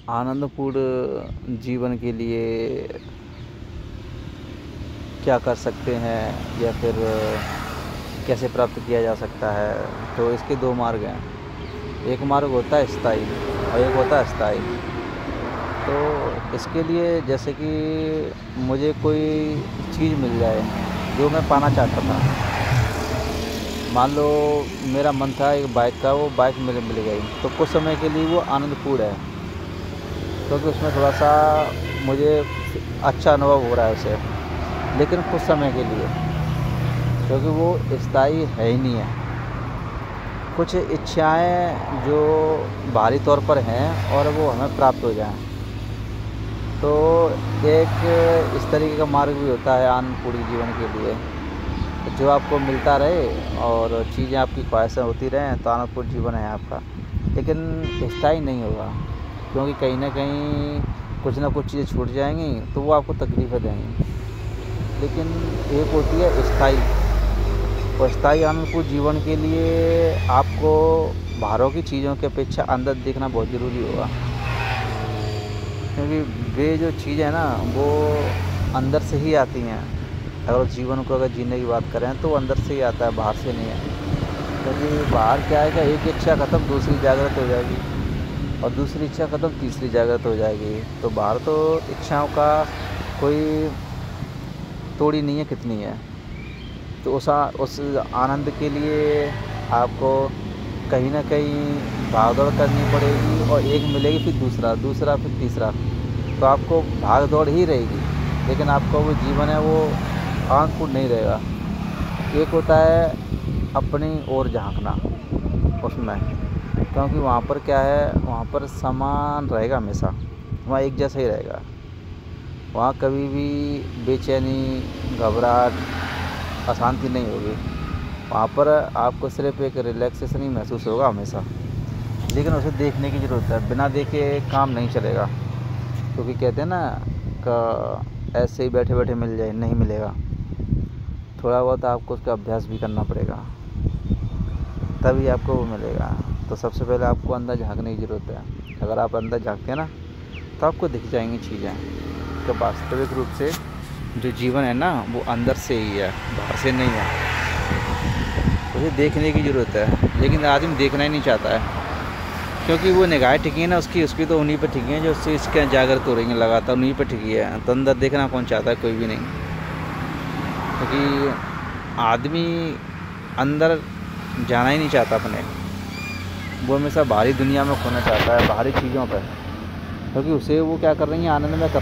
आनंदपूर्ण जीवन के लिए क्या कर सकते हैं या फिर कैसे प्राप्त किया जा सकता है। तो इसके दो मार्ग हैं। एक मार्ग होता है स्थायी और एक होता है अस्थायी। तो इसके लिए जैसे कि मुझे कोई चीज़ मिल जाए जो मैं पाना चाहता था। मान लो मेरा मन था एक बाइक का, वो बाइक मिल गई तो कुछ समय के लिए वो आनंदपूर्ण है, क्योंकि उसमें थोड़ा सा मुझे अच्छा अनुभव हो रहा है उसे, लेकिन कुछ समय के लिए, क्योंकि वो स्थायी है ही नहीं है। कुछ इच्छाएं जो बाहरी तौर पर हैं और वो हमें प्राप्त हो जाएं, तो एक इस तरीके का मार्ग भी होता है आनंदपूर्ण जीवन के लिए। जो आपको मिलता रहे और चीज़ें आपकी ख्वाहिशें होती रहें तो आनंदपूर्ण जीवन है आपका, लेकिन स्थायी नहीं होगा, क्योंकि कहीं ना कहीं कुछ ना कुछ चीज़ें छूट जाएंगी तो वो आपको तकलीफ़ें देंगी। लेकिन एक होती है स्थायी, और स्थायी आनंदपूर्ण जीवन के लिए आपको बाहरों की चीज़ों की अपेक्षा अंदर देखना बहुत ज़रूरी होगा, क्योंकि वे जो चीज़ें हैं ना वो अंदर से ही आती हैं। अगर जीवन को जीने की बात करें तो वो अंदर से ही आता है, बाहर से नहीं है। क्योंकि बाहर क्या है कि एक इच्छा ख़त्म दूसरी जागृत हो जाएगी, और दूसरी इच्छा ख़त्म तीसरी जागृत हो जाएगी। तो बाहर तो इच्छाओं का कोई तोड़ी नहीं है कितनी है। तो उस आनंद के लिए आपको कहीं ना कहीं भाग दौड़ करनी पड़ेगी, और एक मिलेगी फिर दूसरा, दूसरा फिर तीसरा, तो आपको भाग दौड़ ही रहेगी, लेकिन आपका वो जीवन है वो आनंदपूर्ण नहीं रहेगा। एक होता है अपनी ओर झांकना उसमें, क्योंकि वहाँ पर क्या है, वहाँ पर समान रहेगा, हमेशा वहाँ एक जैसा ही रहेगा। वहाँ कभी भी बेचैनी, घबराहट, अशांति नहीं होगी। वहाँ पर आपको सिर्फ एक रिलैक्सेशन ही महसूस होगा हमेशा, लेकिन उसे देखने की ज़रूरत है। बिना देखे काम नहीं चलेगा, क्योंकि कहते हैं ना कि ऐसे ही बैठे बैठे मिल जाए, नहीं मिलेगा। थोड़ा बहुत आपको उसका अभ्यास भी करना पड़ेगा, तभी आपको वो मिलेगा। तो सबसे पहले आपको अंदर झांकने की ज़रूरत है। अगर आप अंदर झांकते हैं ना तो आपको दिख जाएंगी चीज़ें कि वास्तविक रूप से जो जीवन है ना वो अंदर से ही है, बाहर से नहीं है। उसे देखने की ज़रूरत है, लेकिन आदमी देखना ही नहीं चाहता है, क्योंकि वो निगाहें टिकी है ना उसकी तो उन्हीं पर टिकी है जो उससे इसके जागृत हो रही हैं, लगातार उन्हीं पर टिकी है। तो अंदर देखना कौन चाहता है? कोई भी नहीं। क्योंकि आदमी अंदर जाना ही नहीं चाहता अपने, वो हमेशा बाहरी दुनिया में खोना चाहता है, बाहरी चीज़ों पर, क्योंकि उसे वो क्या कर रही हैं, आनंद में कर